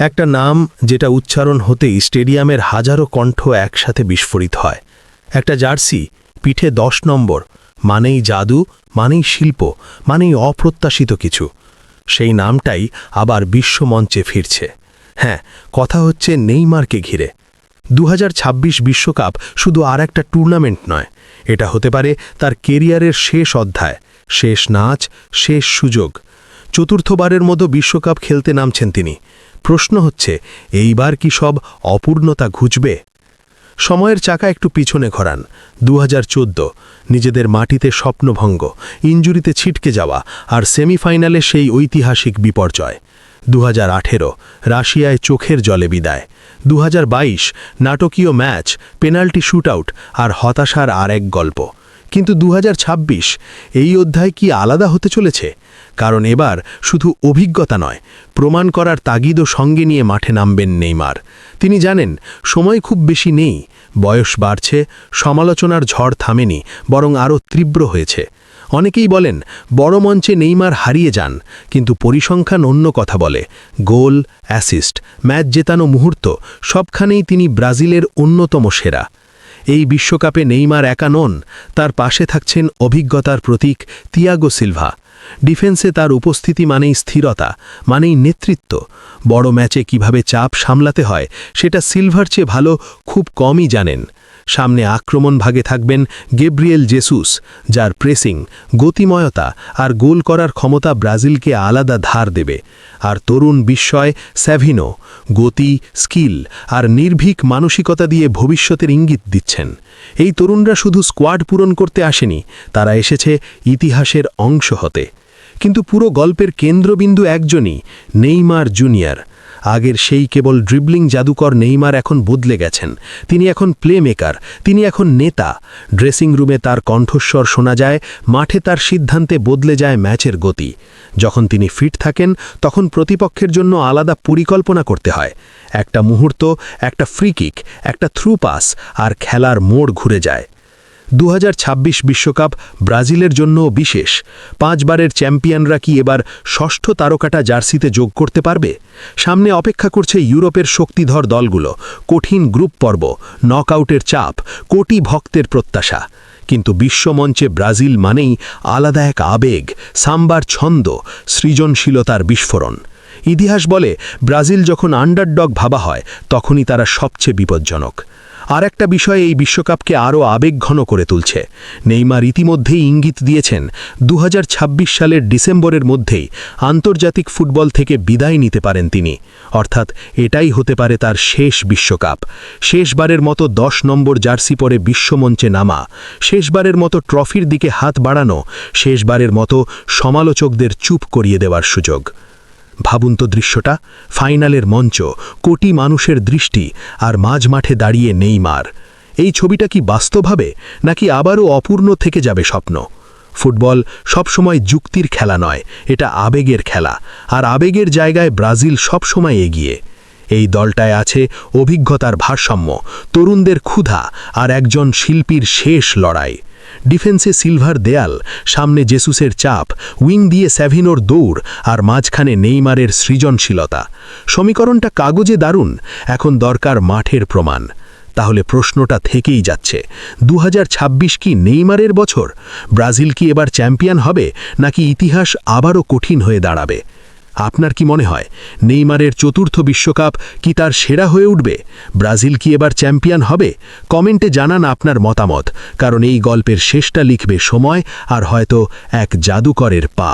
একটা নাম যেটা উচ্চারণ হতেই স্টেডিয়ামের হাজারো কণ্ঠ একসাথে বিস্ফোরিত হয়। একটা জার্সি, পিঠে 10 নম্বর, মানেই জাদু, মানেই শিল্প, মানেই অপ্রত্যাশিত কিছু। সেই নামটাই আবার বিশ্বমঞ্চে ফিরছে। হ্যাঁ, কথা হচ্ছে নেইমারকে ঘিরে। 2026 বিশ্বকাপ শুধু আর একটা টুর্নামেন্ট নয়, এটা হতে পারে তার কেরিয়ারের শেষ অধ্যায়, শেষ নাচ, শেষ সুযোগ। চতুর্থবারের মতো বিশ্বকাপ খেলতে নামছেন তিনি। প্রশ্ন হচ্ছে, এইবার কি সব অপূর্ণতা ঘুচবে? সময়ের চাকা একটু পিছনে ঘোরান। 2014 নিজেদের মাটিতে স্বপ্নভঙ্গ, ইনজুরিতে ছিটকে যাওয়া, আর সেমিফাইনালে সেই ঐতিহাসিক বিপর্যয়। 2018 রাশিয়ায় চোখের জলে বিদায়। 2022 নাটকীয় ম্যাচ, পেনাল্টি শুটআউট আর হতাশার আর এক গল্প। কিন্তু 2026 এই অধ্যায় কি আলাদা হতে চলেছে? কারণ এবার শুধু অভিজ্ঞতা নয়, প্রমাণ করার তাগিদও সঙ্গে নিয়ে মাঠে নামবেন নেইমার। তিনি জানেন সময় খুব বেশি নেই, বয়স বাড়ছে, সমালোচনার ঝড় থামেনি, বরং আরও তীব্র হয়েছে। অনেকেই বলেন বড় মঞ্চে নেইমার হারিয়ে যান, কিন্তু পরিসংখ্যান অন্য কথা বলে। গোল, অ্যাসিস্ট, ম্যাচ জেতানো মুহূর্ত, সবখানেই তিনি ব্রাজিলের অন্যতম সেরা। এই বিশ্বকাপে নেইমার একা নন, তার পাশে থাকছেন অভিজ্ঞতার প্রতীক তিয়াগো সিলভা। ডিফেন্সে তার উপস্থিতি মানেই স্থিরতা, মানেই নেতৃত্ব। বড় ম্যাচে কিভাবে চাপ সামলাতে হয় সেটা সিলভার চেয়ে ভালো খুব কমই জানেন। সামনে আক্রমণ ভাগে থাকবেন গেব্রিয়েল জেসুস, যার প্রেসিং, গতিময়তা আর গোল করার ক্ষমতা ব্রাজিলকে আলাদা ধার দেবে। আর তরুণ বিস্ময় স্যাভিনো, গতি, স্কিল আর নির্ভীক মানসিকতা দিয়ে ভবিষ্যতের ইঙ্গিত দিচ্ছেন। এই তরুণরা শুধু স্কোয়াড পূরণ করতে আসেনি, তারা এসেছে ইতিহাসের অংশ হতে। কিন্তু পুরো গল্পের কেন্দ্রবিন্দু একজনই, নেইমার জুনিয়র। আগের সেই কেবল ড্রিবলিং জাদুকর নেইমার এখন বদলে গেছেন। তিনি এখন প্লেমেকার, তিনি এখন নেতা। ড্রেসিং রুমে তার কণ্ঠস্বর শোনা যায়, মাঠে তার সিদ্ধান্তে বদলে যায় ম্যাচের গতি। যখন তিনি ফিট থাকেন তখন প্রতিপক্ষের জন্য আলাদা পরিকল্পনা করতে হয়। একটা মুহূর্ত, একটা ফ্রি কিক, একটা থ্রু পাস, আর খেলার মোড় ঘুরে যায়। 2026 বিশ্বকাপ ব্রাজিলের জন্যও বিশেষ। 5 বারের চ্যাম্পিয়নরা কি এবার ষষ্ঠ তারকাটা জার্সিতে যোগ করতে পারবে? সামনে অপেক্ষা করছে ইউরোপের শক্তিধর দলগুলো, কঠিন গ্রুপ পর্ব, নকআউটের চাপ, কোটি ভক্তের প্রত্যাশা। কিন্তু বিশ্বমঞ্চে ব্রাজিল মানেই আলাদা এক আবেগ, সাম্বার ছন্দ, সৃজনশীলতার বিস্ফোরণ। ইতিহাস বলে ব্রাজিল যখন আন্ডারডগ ভাবা হয় তখনই তারা সবচেয়ে বিপজ্জনক। আর একটা বিষয় এই বিশ্বকাপকে আরও আবেগঘন করে তুলছে। নেইমার ইতিমধ্যেই ইঙ্গিত দিয়েছেন 2026 সালের ডিসেম্বরের মধ্যেই আন্তর্জাতিক ফুটবল থেকে বিদায় নিতে পারেন তিনি। অর্থাৎ এটাই হতে পারে তার শেষ বিশ্বকাপ। শেষবারের মতো 10 নম্বর জার্সি পরে বিশ্বমঞ্চে নামা, শেষবারের মতো ট্রফির দিকে হাত বাড়ানো, শেষবারের মতো সমালোচকদের চুপ করিয়ে দেওয়ার সুযোগ। ভাবুন তো দৃশ্যটা, ফাইনালের মঞ্চ, কোটি মানুষের দৃষ্টি, আর মাঝমাঠে দাঁড়িয়ে নেইমার। এই ছবিটা কি বাস্তব হবে, নাকি আবারও অপূর্ণ থেকে যাবে স্বপ্ন? ফুটবল সবসময় যুক্তির খেলা নয়, এটা আবেগের খেলা, আর আবেগের জায়গায় ব্রাজিল সবসময় এগিয়ে। এই দলটায় আছে অভিজ্ঞতার ভারসাম্য, তরুণদের ক্ষুধা, আর একজন শিল্পীর শেষ লড়াই। ডিফেন্সে সিলভার দেয়াল, সামনে জেসুসের চাপ, উইং দিয়ে স্যাভিনোর দৌড়, আর মাঝখানে নেইমারের সৃজনশীলতা। সমীকরণটা কাগজে দারুণ, এখন দরকার মাঠের প্রমাণ। তাহলে প্রশ্নটা থেকেই যাচ্ছে, 2026 কি নেইমারের বছর? ব্রাজিল কি এবার চ্যাম্পিয়ন হবে, নাকি ইতিহাস আবারও কঠিন হয়ে দাঁড়াবে? আপনার কি মনে হয় নেইমারের চতুর্থ বিশ্বকাপ কি তার সেরা হয়ে উঠবে? ব্রাজিল কি এবার চ্যাম্পিয়ন হবে? কমেন্টে জানান আপনার মতামত, কারণ এই গল্পের শেষটা লিখবে সময়, আর হয়তো এক জাদুকরের পা।